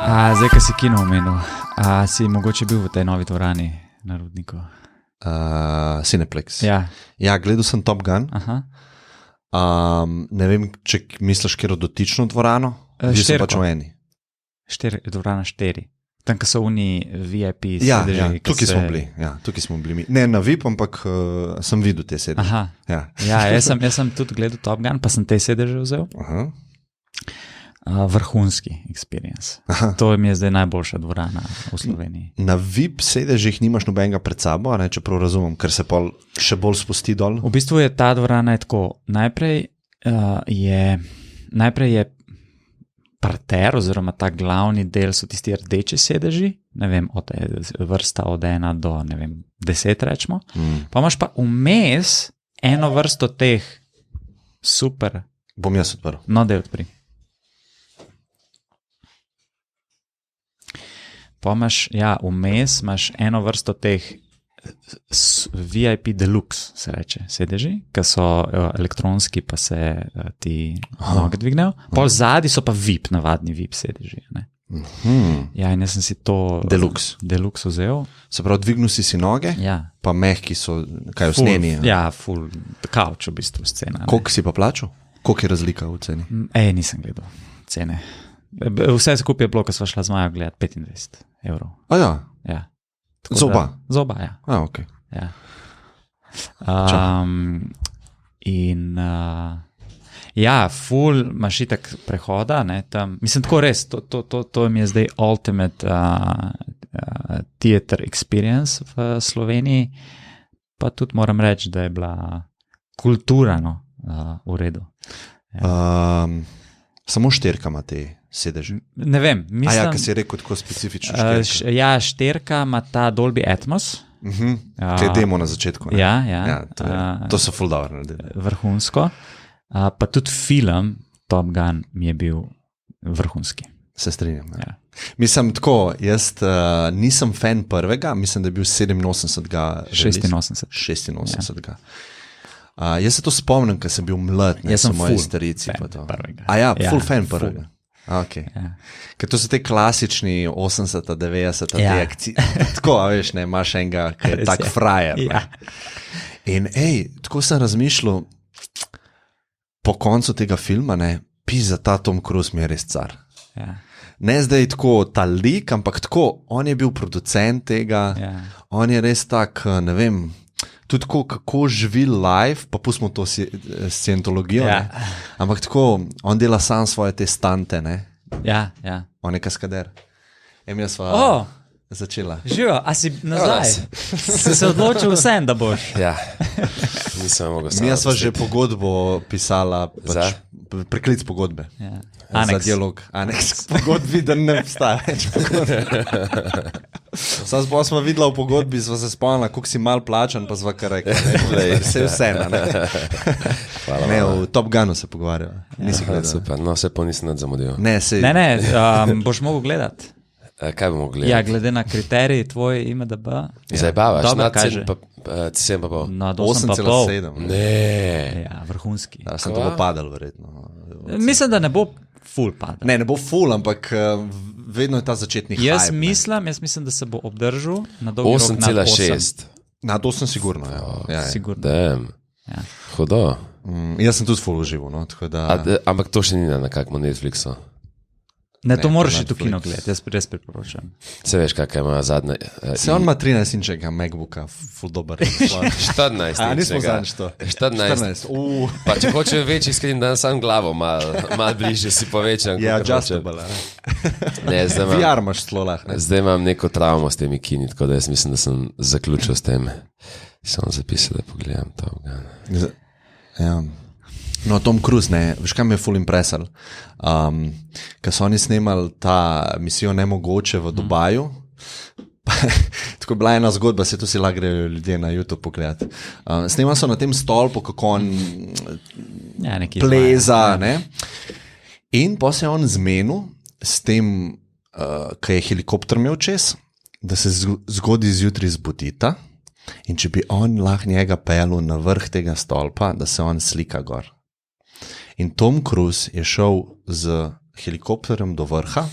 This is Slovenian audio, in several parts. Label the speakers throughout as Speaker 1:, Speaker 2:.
Speaker 1: Zdaj, ko si kino omenil, si mogoče bil v tej novi dvorani na Rudniku?
Speaker 2: Cineplex.
Speaker 1: Ja.
Speaker 2: Ja, gledal sem Top Gun.
Speaker 1: Aha.
Speaker 2: Ne vem, če misliš kjer dotično dvorano. Sem pač v eni.
Speaker 1: Dvorana 4. Tam, ko so oni VIP
Speaker 2: Ja,
Speaker 1: sedeži.
Speaker 2: tukaj smo bili. Ja, tukaj smo bili. Ne na VIP, ampak sem videl te sedeže.
Speaker 1: Aha.
Speaker 2: Ja.
Speaker 1: Ja, jaz sem tudi gledal Top Gun, pa sem te sedeže vzel.
Speaker 2: Aha.
Speaker 1: Vrhunski experience.
Speaker 2: Aha.
Speaker 1: To mi je zdaj najboljša dvorana v Sloveniji.
Speaker 2: Na VIP sedežih nimaš nobenega pred sabo, a ne, če prav razumem, ker se pol še bolj spusti dol.
Speaker 1: V bistvu je ta dvorana je tako. Najprej je parter, oziroma ta glavni del so tisti rdeči sedeži, ne vem, vrsta od 1 do, ne vem, 10 rečemo. Pa imaš pa vmes eno vrsto teh super.
Speaker 2: Bom jaz odprl.
Speaker 1: No, da je odpri. Pa imaš, vmes imaš eno vrsto teh VIP deluxe, se reče, sedeži, ki so elektronski, pa se ti noge dvignejo. Pol zadnji so pa VIP, navadni VIP sedeži. Ne? Ja, in jaz sem si to deluxe vzel.
Speaker 2: Se pravi, dvignil si noge,
Speaker 1: Ja,
Speaker 2: pa mehki so, kaj usnjeni.
Speaker 1: full couch v bistvu scena. ne.
Speaker 2: Koliko si pa plačal? Koliko je razlika v ceni?
Speaker 1: Nisem gledal cene. Vse skupaj je bilo, ko sva šla z Majo gledati, 25 evrov.
Speaker 2: A ja,
Speaker 1: Ja. Tako
Speaker 2: za oba?
Speaker 1: Za oba, ja.
Speaker 2: Ok.
Speaker 1: Ja. Ful imaš itak prehoda, ne, tam, mislim, tako res, to mi je zdaj ultimate theater experience v Sloveniji, pa tudi moram reči, da je bila kulturano v redu.
Speaker 2: Samo šterka ima te sedeže.
Speaker 1: Ne vem, mislim...
Speaker 2: Kaj si rekel tako specifično šterka?
Speaker 1: Šterka ima ta Dolby Atmos.
Speaker 2: Kaj demo na začetku. Ne?
Speaker 1: Ja.
Speaker 2: To so ful dobro naredili.
Speaker 1: Vrhunsko. Pa tudi film Top Gun mi je bil vrhunski.
Speaker 2: Se strinjam.
Speaker 1: Ja.
Speaker 2: Mislim tako, jaz nisem fan prvega, mislim, da je bil 87. 86. Jaz se to spomnim, ker sem bil mlad, ne,
Speaker 1: Jaz sem
Speaker 2: moji
Speaker 1: ful
Speaker 2: starici.
Speaker 1: fan
Speaker 2: Pa to.
Speaker 1: prvega.
Speaker 2: Full fan prvega. Okay.
Speaker 1: Ja.
Speaker 2: Ker to so te klasični 80, 90
Speaker 1: Ja.
Speaker 2: te akcije. Tako, a veš, ne, imaš enega, ki je
Speaker 1: Res
Speaker 2: tak
Speaker 1: je.
Speaker 2: frajer.
Speaker 1: Ja.
Speaker 2: In tako sem razmišljal, po koncu tega filma, ne, pizza, ta Tom Cruise mi je res car.
Speaker 1: Ja.
Speaker 2: Ne zdaj tako ta lik, ampak tako, on je bil producent tega,
Speaker 1: Ja.
Speaker 2: on je res tak, ne vem, tudi tako, kako živi live, pa pustimo to scientologijo,
Speaker 1: Ja.
Speaker 2: ne, ampak tako, on dela sam svoje te stante, ne,
Speaker 1: Ja.
Speaker 2: on je kaskader. Jaz sva začela.
Speaker 1: Živo, a si nazaj? Si se odločil vsem, da boš?
Speaker 3: Ja, nisem mogel
Speaker 2: Mi sva že pogodbo pisala,
Speaker 3: Za?
Speaker 2: preklic pogodbe.
Speaker 1: Ja.
Speaker 2: Za
Speaker 1: Aneks.
Speaker 2: dialog. Aneks pogodbi, da ne obstaja več pogodbe. Sam smo videla v pogodbi, sva se spomnila, koliko si mal plačan, pa sva kar rekla, vse je vse. Ne, v Top Gunu se pogovarjajo. Nisi gledal.
Speaker 3: Super, no vse pa nisem nad zamudil.
Speaker 2: Ne, sej.
Speaker 1: Ne, boš mogel gledati.
Speaker 3: Kaj bomo gledali?
Speaker 1: Ja, glede na kriterij tvoj IMDb.
Speaker 3: Zabavaš,
Speaker 1: Dobro
Speaker 3: nad
Speaker 1: kaže.
Speaker 3: 7 pa pol.
Speaker 1: Nad 8,5.
Speaker 2: 8,7.
Speaker 3: Ne.
Speaker 1: Ja, vrhunski.
Speaker 2: Ja, sem to bo padal, verjetno.
Speaker 1: Mislim, da ne bo full padal.
Speaker 2: Ne bo full, ampak vedno je ta začetni
Speaker 1: Jaz
Speaker 2: hype.
Speaker 1: mislim, da se bo obdržal na dolgi rok nad 8.
Speaker 3: 8,6.
Speaker 2: Na to sem sigurno. Ja.
Speaker 1: Sigurno.
Speaker 3: Damn.
Speaker 1: Ja.
Speaker 3: Hudo.
Speaker 2: Jaz sem tudi full užival, no, tako da...
Speaker 3: Ampak to še ni na kakšnem Netflixu.
Speaker 1: Ne, to
Speaker 2: Ne,
Speaker 1: moraš
Speaker 2: to
Speaker 1: iti v kino
Speaker 2: Netflix.
Speaker 1: gledati, jaz res priporočam.
Speaker 3: Se veš, kakaj ima zadnja...
Speaker 2: Se on ima 13-inčega MacBooka, full dober.
Speaker 3: 14.
Speaker 2: A, nismo
Speaker 3: tega.
Speaker 2: zadnjič to.
Speaker 3: 14.
Speaker 2: 14.
Speaker 3: Pa če hoče večji skrin, da sam glavo mal bližje si povečam.
Speaker 2: Je
Speaker 3: kakor
Speaker 2: adjustable, ne?
Speaker 3: hočem. Ne, zdaj imam,
Speaker 2: VR imaš zelo lahko.
Speaker 3: zdaj imam neko travmo s temi kini, tako da jaz mislim, da sem zaključil s tem. Samo zapisal, da pogledam to.
Speaker 2: Ja. No, Tom Cruise, ne, veš kaj me je full impresal? Ko so oni snemali ta misijo Nemogoče v Dubaju, tako je bila ena zgodba, se to si lahko grejo ljudje na YouTube pogledati. Snemali so na tem stolpu, kako on
Speaker 1: Ja, nekaj
Speaker 2: pleza, ne? In pa se je on zmenil s tem, ko je helikopter imel čez, da se zgodaj zjutraj zbudita in če bi on lahko njega pelil na vrh tega stolpa, da se on slika gor. In Tom Cruise je šel z helikopterjem do vrha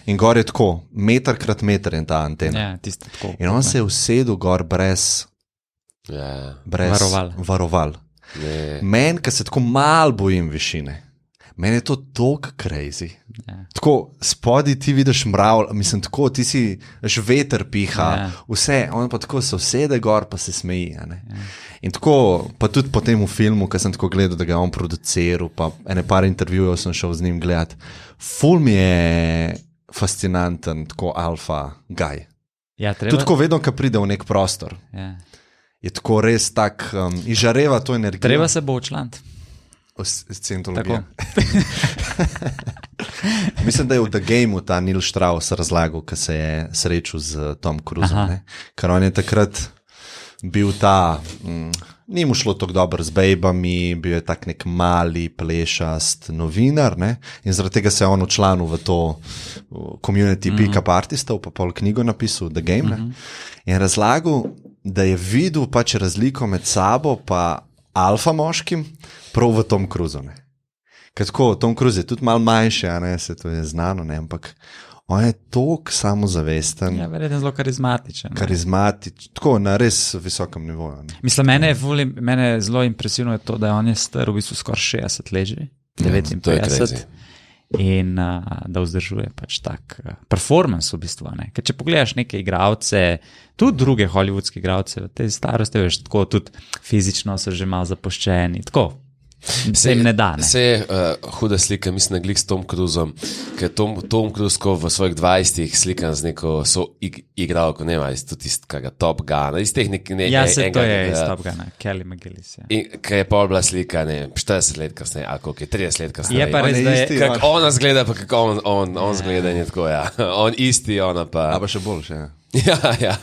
Speaker 2: in gor je tako, meter krat meter in ta antena.
Speaker 1: Ja, tisto tako.
Speaker 2: In on se je usedel gor brez varoval. Meni, ki se tako mal bojim višine, meni je to tako crazy.
Speaker 1: Ja.
Speaker 2: Tako, spodaj ti vidiš mrav, mislim, tako, ti si, veš, veter piha, vse, on pa tako se usede gor, pa se smeji. In tako, pa tudi potem v filmu, ko sem tako gledal, da ga je on produciral, pa ene par intervjujev sem šel z njim gledati. Ful mi je fascinanten, tako alfa guy.
Speaker 1: Ja, treba...
Speaker 2: Tudi tako vedno, ko pride v nek prostor.
Speaker 1: Ja.
Speaker 2: Je tako res tak, izžareva to energijo.
Speaker 1: Treba se bo učlant.
Speaker 2: Scientologija. Mislim, da je v The Gameu ta Neil Strauss razlagal, ko se je srečal z Tom Cruisom. Ker on je takrat bil ta, ni mu šlo tako dobro z bejbami, bil je tak nek mali, plešast novinar, ne? In zaradi tega se je on učlanil v to community pick-up artistov, pa pol knjigo napisal The Game. Ne? In razlagal, da je videl pač razliko med sabo pa alfa moškim prav v Tom Cruisu. Ker tako, Tom Cruise je tudi malo manjši, se to je znano, ne? Ampak on je toliko samozavesten.
Speaker 1: Ja, verjetno zelo karizmatičen.
Speaker 2: Tako na res visokem nivoju. Ne?
Speaker 1: Mislim, mene zelo impresivno je to, da on je star v bistvu skoraj 60 let že, 59. In da vzdržuje pač tak performance v bistvu. Ne? Ker če pogledaš neke igralce, tudi druge hollywoodske igralce, v tej starosti, veš, tako tudi fizično so že malo zapuščeni, tako. Se jim ne da.
Speaker 3: Vse je huda slika, mislim, na glik s Tom Cruisom, ker Tom Cruise v svojih 20-ih slikan z neko igralko, ne vem, tudi iz Top Guna, iz teh nekaj.
Speaker 1: Ja, to je iz Top Guna, Kelly McGillis. Ja.
Speaker 3: In ker je pol bila slika, ne 40 let kasneje, ali koliko je 30 let kasneje.
Speaker 1: Je pa res, da je...
Speaker 3: Kako ona zgleda, pa kako on zgleda in je tako, ja. On isti, ona pa...
Speaker 2: A pa še boljše, ja.
Speaker 3: Ja.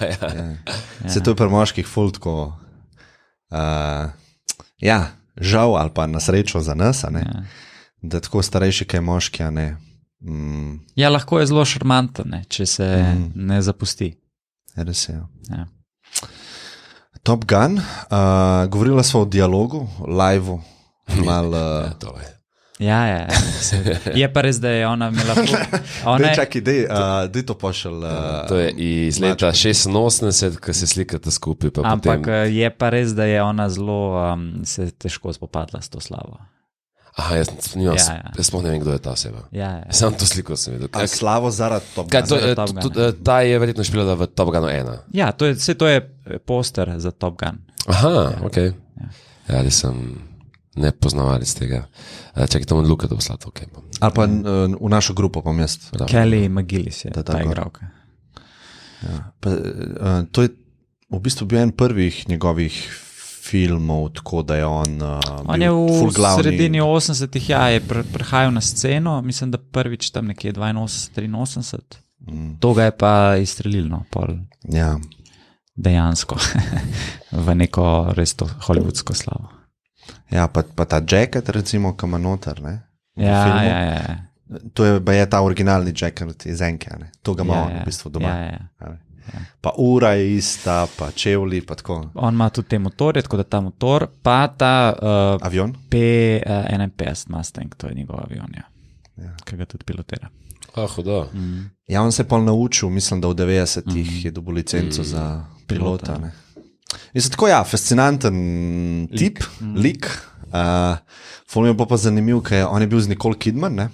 Speaker 2: Se to je pri moških ful tako, žal ali pa na srečo za nas, da tako starejši, kaj moški,
Speaker 1: Ja, lahko je zelo šarmanten, če se ne zapusti.
Speaker 2: Res je.
Speaker 1: Ja.
Speaker 2: Top Gun, govorila smo o dialogu, liveu,
Speaker 3: To je.
Speaker 1: Ja. Je pa res, da je ona imela...
Speaker 2: Čakaj, dej to pošel.
Speaker 3: To je iz leta 86, ko se slikate skupaj.
Speaker 1: Ampak je pa res, da je ona zelo se težko spopadla s to slavo.
Speaker 3: Aha, jaz sploh ne vem, kdo je ta oseba.
Speaker 1: Ja.
Speaker 3: Sam to sliko sem videl.
Speaker 2: Slavo zaradi Top Guna.
Speaker 3: Ta je verjetno špilala v Top Gunu 1.
Speaker 1: Ja, to je poster za Top Gun.
Speaker 3: Aha, ok. Ja, sem... ne poznavalec tega. Čakaj, tam od Luka da poslati, ok.
Speaker 2: Ali pa v našo grupo pa mest.
Speaker 1: Kelly McGillis je ta igralka.
Speaker 2: To je v bistvu bil en prvih njegovih filmov, tako da je on
Speaker 1: je v sredini 80-ih, je prihajal na sceno, mislim, da prvič tam nekje 82-83. To ga je pa izstrelilno pol.
Speaker 2: Ja.
Speaker 1: Dejansko. V neko res to hollywoodsko slavo.
Speaker 2: Ja, pa ta jacket, recimo, ki ima noter, ne?
Speaker 1: Ja.
Speaker 2: To je ta originalni jacket iz Enke, ne? To ga ima on v bistvu doma.
Speaker 1: Ja.
Speaker 2: Pa ura je ista, pa čevlji, pa tako.
Speaker 1: On ima tudi te motorje, tako da ta motor, pa ta
Speaker 2: avion?
Speaker 1: P-51 Mustang, to je njegov avion, ki ga tudi pilotira.
Speaker 3: Hudo.
Speaker 2: Ja, on se je pol naučil, mislim, da v 90-ih je dobil licenco za pilota, ne? Mislim, tako fascinanten tip, lik. Ful mi je pa zanimiv, ker on je bil z Nicole Kidman, ne?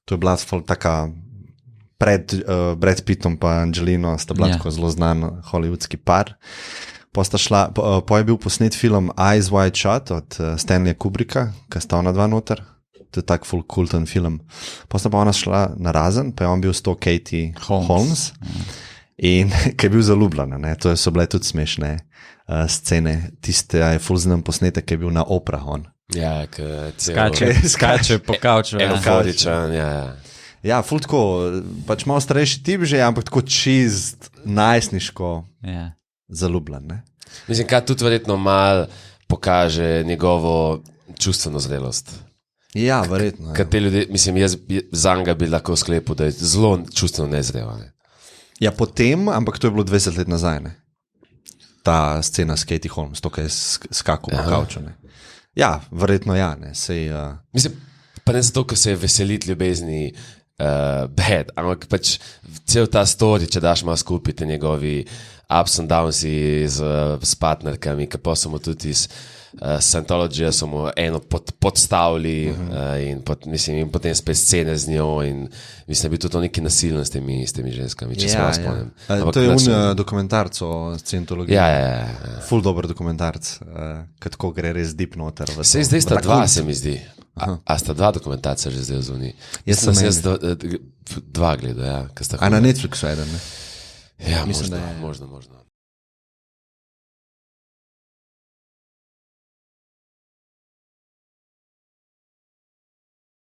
Speaker 2: To je bila taka pred Brad Pittom pa Angelino, sta bila tako zelo znan hollywoodski par. Po je bil posnet film Eyes Wide Shut od Stanleya Kubricka, ki sta ona dva noter. To je tak ful kulten film. Posta pa ona šla na razen, pa je on bil s to Katie Holmes. In ki je bil zaljubljen, to so bile tudi smešne scene. Tiste je ful znam posnetek, ki je bil na Oprah on.
Speaker 3: Ja,
Speaker 1: skače po kavču.
Speaker 3: Euforičan,
Speaker 2: Ja, ful tako, pač malo starejši tip že, ampak tako čist, najstniško zaljubljen.
Speaker 3: Mislim, kaj tudi verjetno malo pokaže njegovo čustveno zrelost.
Speaker 2: Ja, verjetno.
Speaker 3: Kaj te ljudje, mislim, jaz zanj bi lahko sklepil, da je zelo čustveno nezrelo.
Speaker 2: Ja, potem, ampak to je bilo 20 let nazaj, ne? Ta scena s Katie Holmes, to, kaj je skakal po kavču, ne? Ja, verjetno ne.
Speaker 3: Mislim, Pa ne zato, ker se je veseliti ljubezni bad, ampak pač cel ta story, če daš malo skupaj te njegovi ups and downs s partnerkami, ki pa so mu tudi iz Scientologija so mu eno podstavili in potem spet scene z njo in mislim, da bi tudi to neki nasilno s temi ženskami, če se vas spomnim.
Speaker 2: To je dokumentarc o Scientologiji.
Speaker 3: Ja.
Speaker 2: Ful dober dokumentarc, kako gre res deep noter.
Speaker 3: Zdaj sta dva, se mi zdi. A sta dva dokumentarca že zdaj v zuniji? Jaz sem dva gledal, ja.
Speaker 2: A na Netflixu eden, ne?
Speaker 3: Ja, možno.